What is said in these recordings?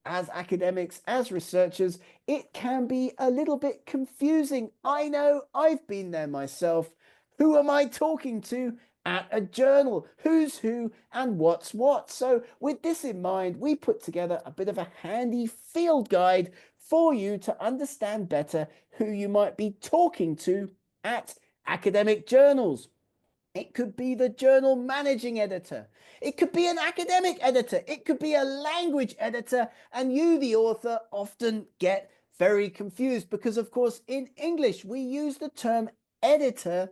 as academics, as researchers, it can be a little bit confusing. I know, I've been there myself. Who am I talking to at a journal? Who's who and what's what? So, with this in mind, we put together a bit of a handy field guide for you to understand better who you might be talking to at academic journals. It could be the journal managing editor. It could be an academic editor. It could be a language editor. And you, the author, often get very confused because, of course, in English, we use the term editor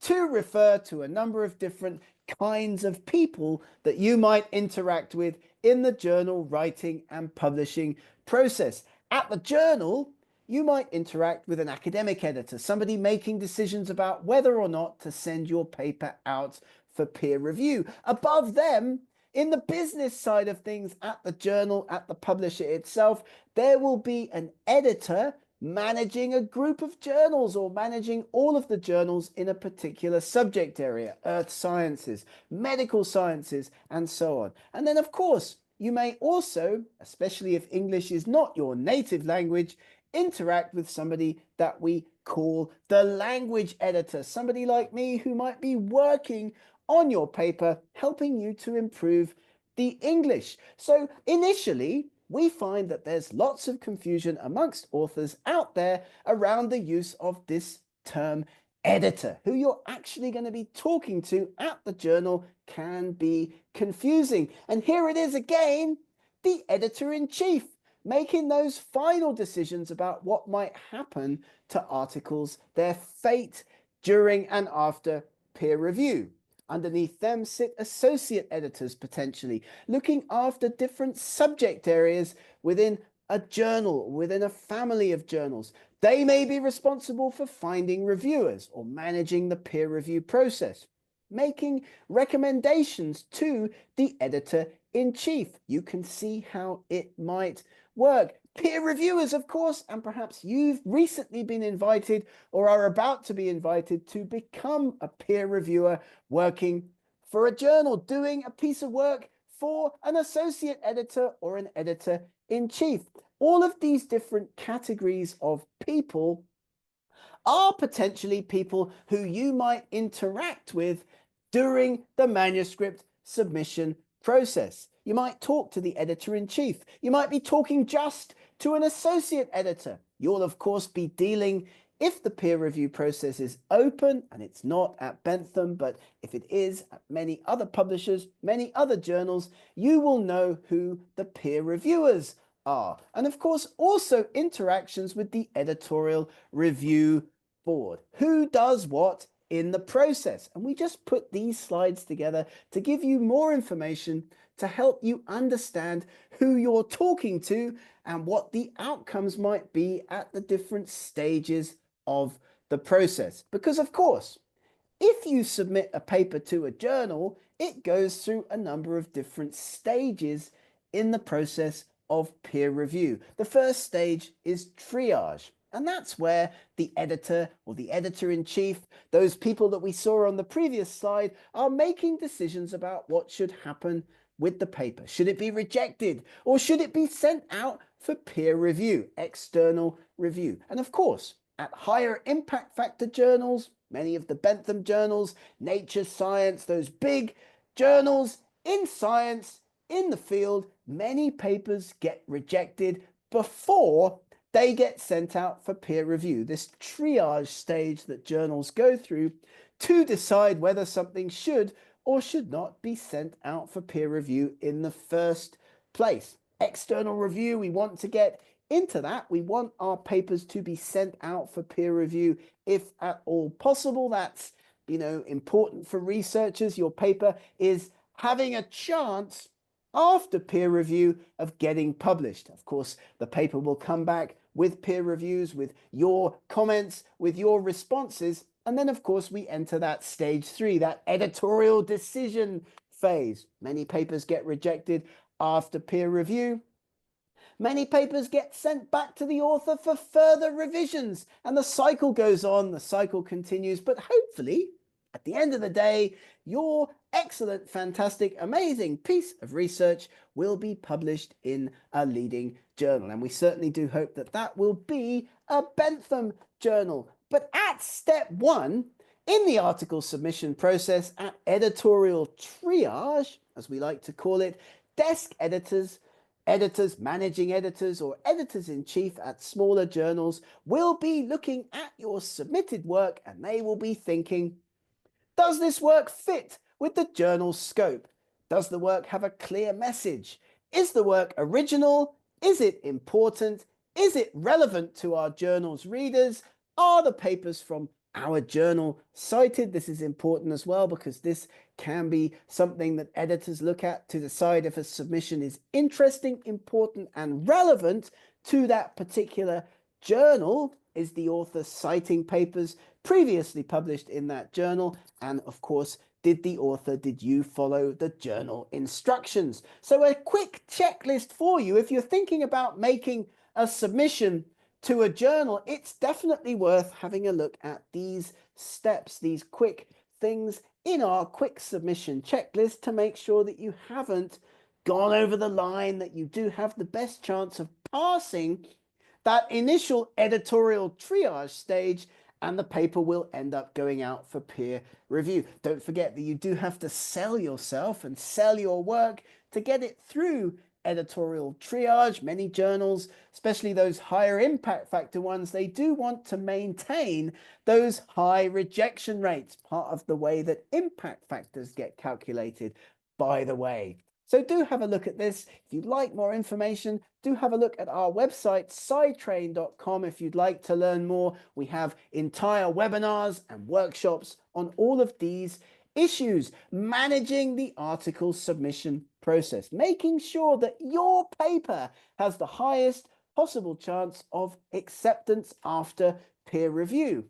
to refer to a number of different kinds of people that you might interact with in the journal writing and publishing process. At the journal, you might interact with an academic editor, somebody making decisions about whether or not to send your paper out for peer review. Above them, in the business side of things, at the journal, at the publisher itself, there will be an editor managing a group of journals or managing all of the journals in a particular subject area, earth sciences, medical sciences, and so on. And then, of course, you may also, especially if English is not your native language, interact with somebody that we call the language editor, somebody like me who might be working on your paper, helping you to improve the English. So initially, we find that there's lots of confusion amongst authors out there around the use of this term editor. Who you're actually going to be talking to at the journal can be confusing. And here it is again, the editor-in-chief, making those final decisions about what might happen to articles, their fate during and after peer review. Underneath them sit associate editors, potentially looking after different subject areas within a journal, within a family of journals. They may be responsible for finding reviewers or managing the peer review process, making recommendations to the editor-in-chief. You can see how it might work. Peer reviewers, of course, and perhaps you've recently been invited or are about to be invited to become a peer reviewer working for a journal, doing a piece of work for an associate editor or an editor-in-chief. All of these different categories of people are potentially people who you might interact with during the manuscript submission process. You might talk to the editor-in-chief. You might be talking just to an associate editor. You'll, of course, be dealing, if the peer review process is open, and it's not at Bentham, but if it is at many other publishers, many other journals, you will know who the peer reviewers are. And of course, also interactions with the editorial review board. Who does what in the process? And we just put these slides together to give you more information to help you understand who you're talking to and what the outcomes might be at the different stages of the process. Because of course, if you submit a paper to a journal, it goes through a number of different stages in the process of peer review. The first stage is triage. And that's where the editor or the editor-in-chief, those people that we saw on the previous slide, are making decisions about what should happen with the paper. Should it be rejected or should it be sent out for peer review, external review? And of course, at higher impact factor journals, many of the Bentham journals, Nature, Science, those big journals in science, in the field, many papers get rejected before they get sent out for peer review. This triage stage that journals go through to decide whether something should or should not be sent out for peer review in the first place. External review, we want to get into that. We want our papers to be sent out for peer review if at all possible. That's, important for researchers. Your paper is having a chance after peer review of getting published. Of course, the paper will come back with peer reviews, with your comments, with your responses. And then, of course, we enter that stage 3, that editorial decision phase. Many papers get rejected after peer review. Many papers get sent back to the author for further revisions. And the cycle goes on, the cycle continues. But hopefully, At the end of the day, your excellent, fantastic, amazing piece of research will be published in a leading journal. And we certainly do hope that that will be a Bentham journal. But at step 1, in the article submission process, at editorial triage, as we like to call it, desk editors, managing editors, or editors-in-chief at smaller journals will be looking at your submitted work, and they will be thinking, does this work fit with the journal's scope? Does the work have a clear message? Is the work original? Is it important? Is it relevant to our journal's readers? Are the papers from our journal cited? This is important as well, because this can be something that editors look at to decide if a submission is interesting, important, and relevant to that particular journal. Is the author citing papers previously published in that journal? And of course, did you follow the journal instructions? So a quick checklist for you. If you're thinking about making a submission to a journal, it's definitely worth having a look at these steps, these quick things in our quick submission checklist to make sure that you haven't gone over the line, that you do have the best chance of passing that initial editorial triage stage, and the paper will end up going out for peer review. Don't forget that you do have to sell yourself and sell your work to get it through editorial triage. Many journals, especially those higher impact factor ones, they do want to maintain those high rejection rates, part of the way that impact factors get calculated, by the way. So do have a look at this. If you'd like more information, do have a look at our website, scitrain.com. If you'd like to learn more, we have entire webinars and workshops on all of these issues. Managing the article submission process, making sure that your paper has the highest possible chance of acceptance after peer review.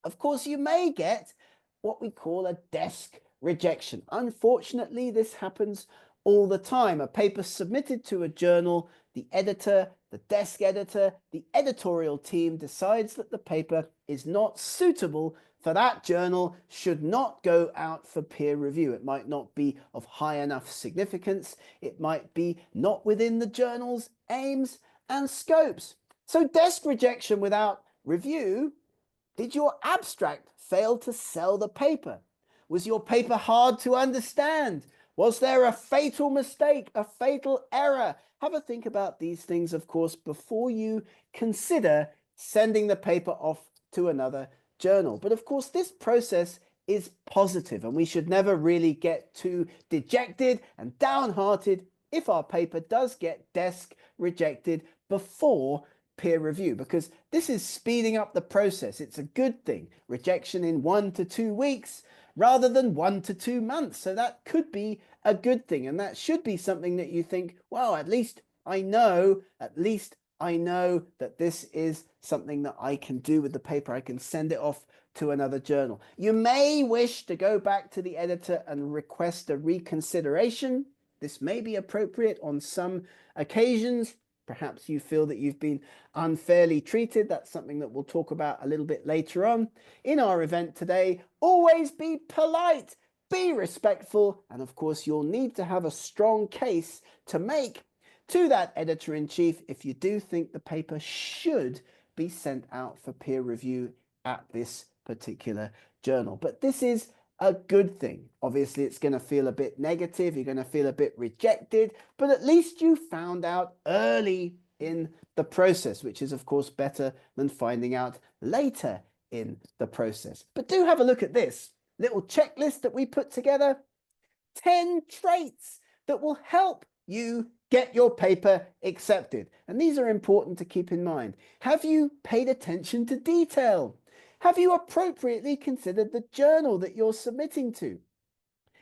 Of course, you may get what we call a desk rejection. Unfortunately, this happens all the time. A paper submitted to a journal, the editor, the desk editor, the editorial team decides that the paper is not suitable for that journal, should not go out for peer review. It might not be of high enough significance. It might be not within the journal's aims and scopes. So desk rejection without review. Did your abstract fail to sell the paper? Was your paper hard to understand? Was there a fatal mistake, a fatal error? Have a think about these things, of course, before you consider sending the paper off to another journal. But of course, this process is positive, and we should never really get too dejected and downhearted if our paper does get desk rejected before peer review, because this is speeding up the process. It's a good thing. Rejection in 1 to 2 weeks rather than 1 to 2 months. So that could be a good thing. And that should be something that you think, well, at least I know that this is something that I can do with the paper. I can send it off to another journal. You may wish to go back to the editor and request a reconsideration. This may be appropriate on some occasions. Perhaps you feel that you've been unfairly treated. That's something that we'll talk about a little bit later on in our event today. Always be polite, be respectful, and of course you'll need to have a strong case to make to that editor-in-chief if you do think the paper should be sent out for peer review at this particular journal. But this is a good thing. Obviously, it's going to feel a bit negative. You're going to feel a bit rejected, but at least you found out early in the process, which is, of course, better than finding out later in the process. But do have a look at this little checklist that we put together. 10 traits that will help you get your paper accepted. And these are important to keep in mind. Have you paid attention to detail? Have you appropriately considered the journal that you're submitting to?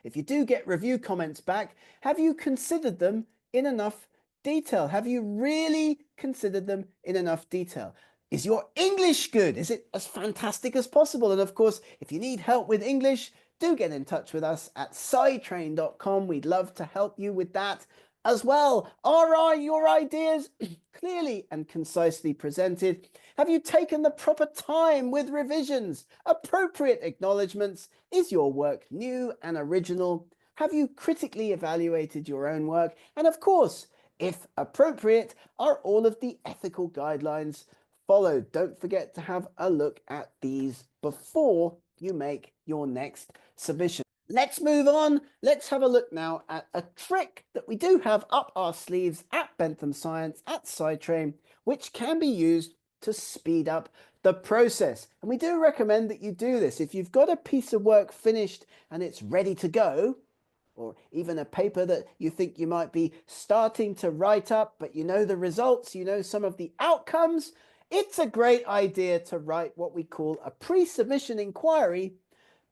If you do get review comments back, have you considered them in enough detail? Have you really considered them in enough detail? Is your English good? Is it as fantastic as possible? And of course, if you need help with English, do get in touch with us at scitrain.com. We'd love to help you with that. as well. Are your ideas clearly and concisely presented? Have you taken the proper time with revisions? Appropriate acknowledgements? Is your work new and original? Have you critically evaluated your own work? And of course, if appropriate, are all of the ethical guidelines followed? Don't forget to have a look at these before you make your next submission. Let's move on. Let's have a look now at a trick that we do have up our sleeves at Bentham Science, at SciTrain, which can be used to speed up the process. And we do recommend that you do this. If you've got a piece of work finished and it's ready to go, or even a paper that you think you might be starting to write up, but you know the results, you know some of the outcomes, it's a great idea to write what we call a pre-submission inquiry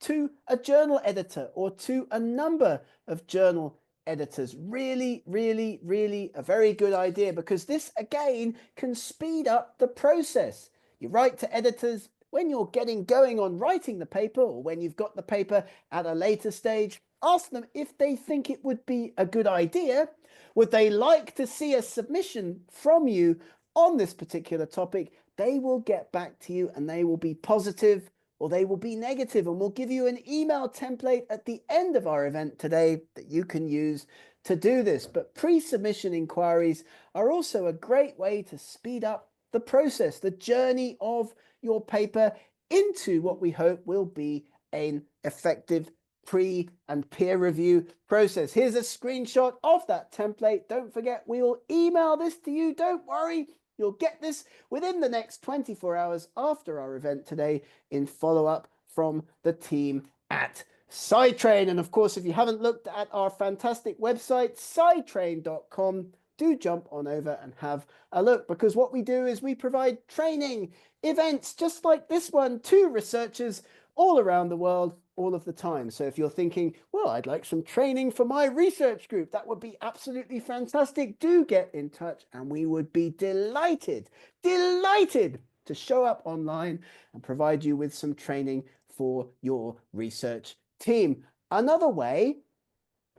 to a journal editor or to a number of journal editors. Really, really, really a very good idea, because this again can speed up the process. You write to editors when you're getting going on writing the paper, or when you've got the paper at a later stage. Ask them if they think it would be a good idea. Would they like to see a submission from you on this particular topic? They will get back to you, and they will be positive or they will be negative, and we'll give you an email template at the end of our event today that you can use to do this. But pre-submission inquiries are also a great way to speed up the process, the journey of your paper into what we hope will be an effective pre and peer review process. Here's a screenshot of that template. Don't forget, we'll email this to you. Don't worry. You'll get this within the next 24 hours after our event today in follow-up from the team at SciTrain. And of course, if you haven't looked at our fantastic website, scitrain.com, do jump on over and have a look, because what we do is we provide training events just like this one to researchers all around the world all of the time. So if you're thinking, well, I'd like some training for my research group, that would be absolutely fantastic. Do get in touch, and we would be delighted to show up online and provide you with some training for your research team. Another way,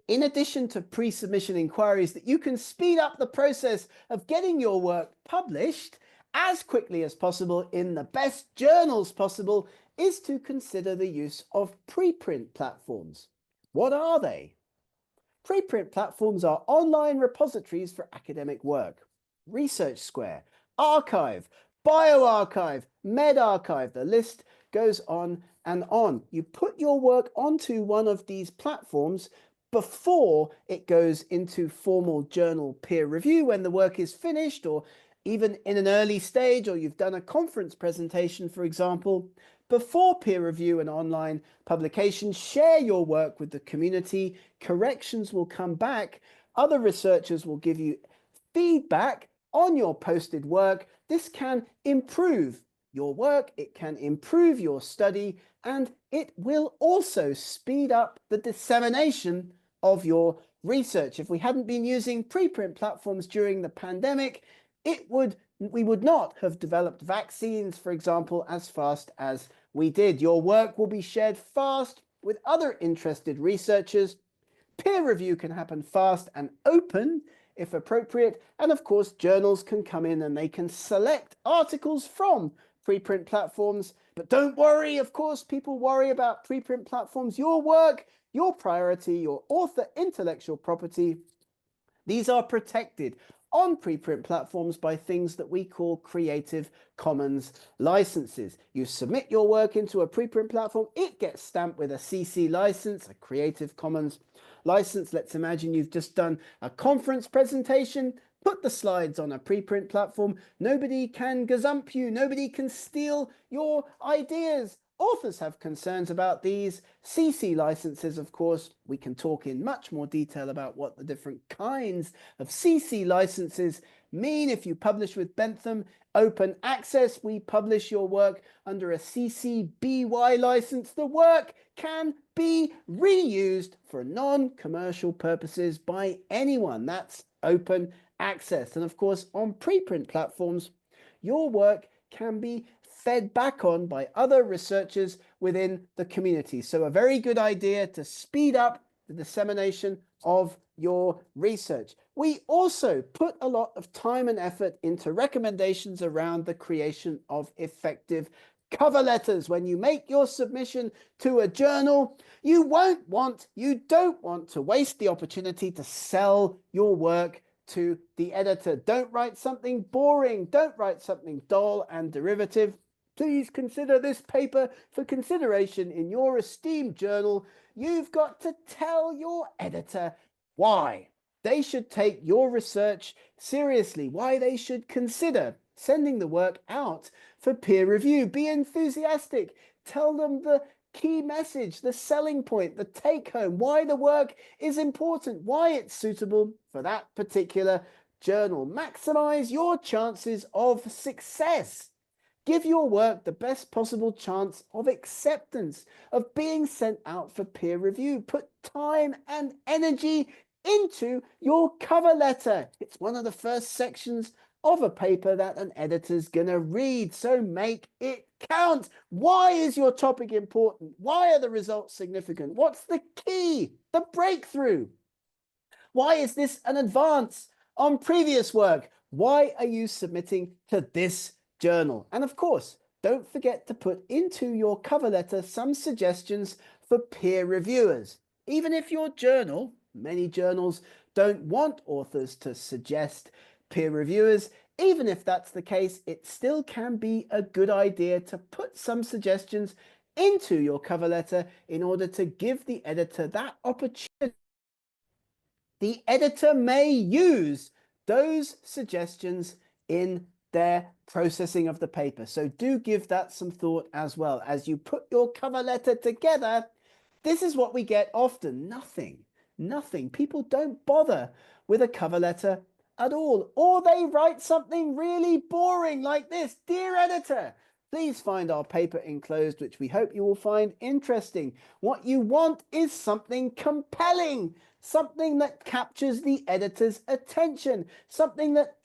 in addition to pre-submission inquiries, that you can speed up the process of getting your work published as quickly as possible in the best journals possible, is to consider the use of preprint platforms. What are they? Preprint platforms are online repositories for academic work. Research Square, arXiv, bioRxiv, medRxiv, the list goes on and on. You put your work onto one of these platforms before it goes into formal journal peer review, when the work is finished, or even in an early stage, or you've done a conference presentation, for example. Before peer review and online publication, share your work with the community. Corrections will come back. Other researchers will give you feedback on your posted work. This can improve your work, it can improve your study, and it will also speed up the dissemination of your research. If we hadn't been using preprint platforms during the pandemic, we would not have developed vaccines, for example, as fast as we did. Your work will be shared fast with other interested researchers. Peer review can happen fast and open if appropriate. And of course, journals can come in and they can select articles from preprint platforms. But don't worry, of course, people worry about preprint platforms. Your work, your priority, your author intellectual property, these are protected on preprint platforms by things that we call Creative Commons licenses. You submit your work into a preprint platform, it gets stamped with a CC license, a Creative Commons license. Let's imagine you've just done a conference presentation, put the slides on a preprint platform. Nobody can gazump you, nobody can steal your ideas. Authors have concerns about these. CC licenses, of course, we can talk in much more detail about what the different kinds of CC licenses mean. If you publish with Bentham Open Access, we publish your work under a CC BY license. The work can be reused for non-commercial purposes by anyone. That's open access. And of course, on preprint platforms, your work can be fed back on by other researchers within the community. So a very good idea to speed up the dissemination of your research. We also put a lot of time and effort into recommendations around the creation of effective cover letters. When you make your submission to a journal, you don't want to waste the opportunity to sell your work to the editor. Don't write something boring. Don't write something dull and derivative. Please consider this paper for consideration in your esteemed journal. You've got to tell your editor why they should take your research seriously, why they should consider sending the work out for peer review. Be enthusiastic. Tell them the key message, the selling point, the take home, why the work is important, why it's suitable for that particular journal. Maximize your chances of success. Give your work the best possible chance of acceptance, of being sent out for peer review. Put time and energy into your cover letter. It's one of the first sections of a paper that an editor's going to read, so make it count. Why is your topic important? Why are the results significant? What's the key, the breakthrough? Why is this an advance on previous work? Why are you submitting to this journal? And of course, don't forget to put into your cover letter some suggestions for peer reviewers. Even if your journal, many journals don't want authors to suggest peer reviewers, even if that's the case, it still can be a good idea to put some suggestions into your cover letter in order to give the editor that opportunity. The editor may use those suggestions in their processing of the paper. So do give that some thought as well. As you put your cover letter together, this is what we get often. Nothing. People don't bother with a cover letter at all. Or they write something really boring like this. Dear editor, please find our paper enclosed, which we hope you will find interesting. What you want is something compelling, something that captures the editor's attention, something that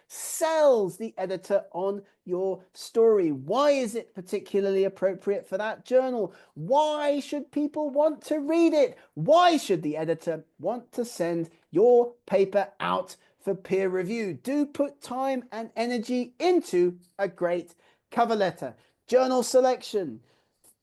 sells the editor on your story. Why is it particularly appropriate for that journal? Why should people want to read it? Why should the editor want to send your paper out for peer review? Do put time and energy into a great cover letter. Journal selection,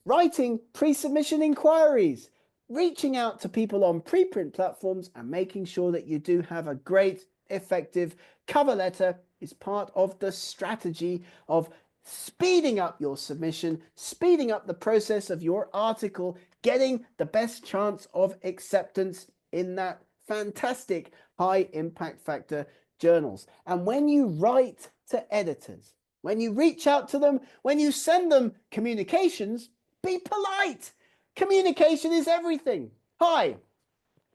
writing pre-submission inquiries, reaching out to people on preprint platforms, and making sure that you do have a great, effective cover letter is part of the strategy of speeding up your submission, speeding up the process of your article, getting the best chance of acceptance in that fantastic high impact factor journals. And when you write to editors, when you reach out to them, when you send them communications, be polite. Communication is everything. Hi,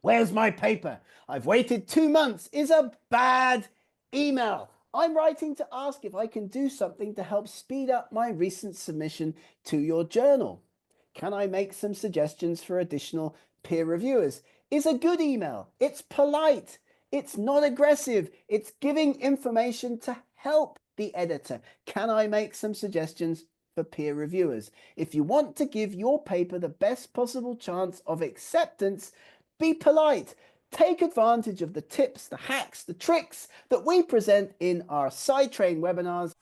where's my paper? I've waited 2 months is a bad email. I'm writing to ask if I can do something to help speed up my recent submission to your journal. Can I make some suggestions for additional peer reviewers? Is a good email. It's polite. It's not aggressive. It's giving information to help the editor. Can I make some suggestions for peer reviewers? If you want to give your paper the best possible chance of acceptance, be polite. Take advantage of the tips, the hacks, the tricks that we present in our SciTrain webinars.